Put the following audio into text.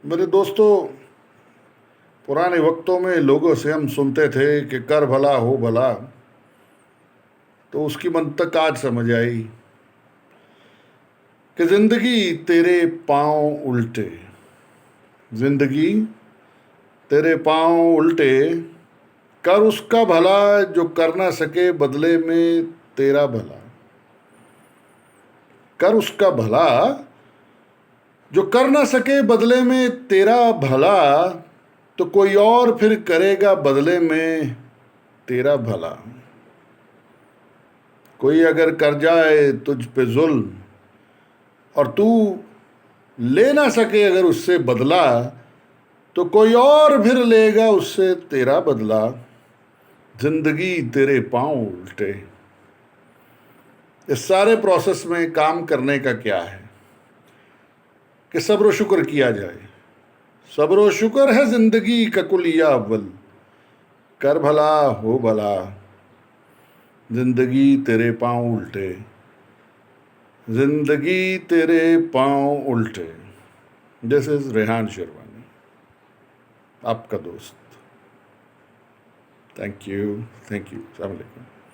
मेरे दोस्तों, पुराने वक्तों में लोगों से हम सुनते थे कि कर भला हो भला, तो उसकी मंतक आज समझ आई कि जिंदगी तेरे पांव उल्टे, जिंदगी तेरे पांव उल्टे, कर उसका भला जो कर ना सके बदले में तेरा भला। कर उसका भला जो कर ना सके बदले में तेरा भला, तो कोई और फिर करेगा बदले में तेरा भला। कोई अगर कर जाए तुझ पे जुल्म और तू ले ना सके अगर उससे बदला, तो कोई और फिर लेगा उससे तेरा बदला। जिंदगी तेरे पांव उल्टे। इस सारे प्रोसेस में काम करने का क्या है कि सब्र व शुक्र किया जाए। सब्र व शुक्र है जिंदगी का कुलिया अव्वल। कर भला हो भला, जिंदगी तेरे पांव उल्टे, जिंदगी तेरे पांव उल्टे। दिस इज रेहान शेरवानी, आपका दोस्त। Thank you. अस्सलाम वालेकुम।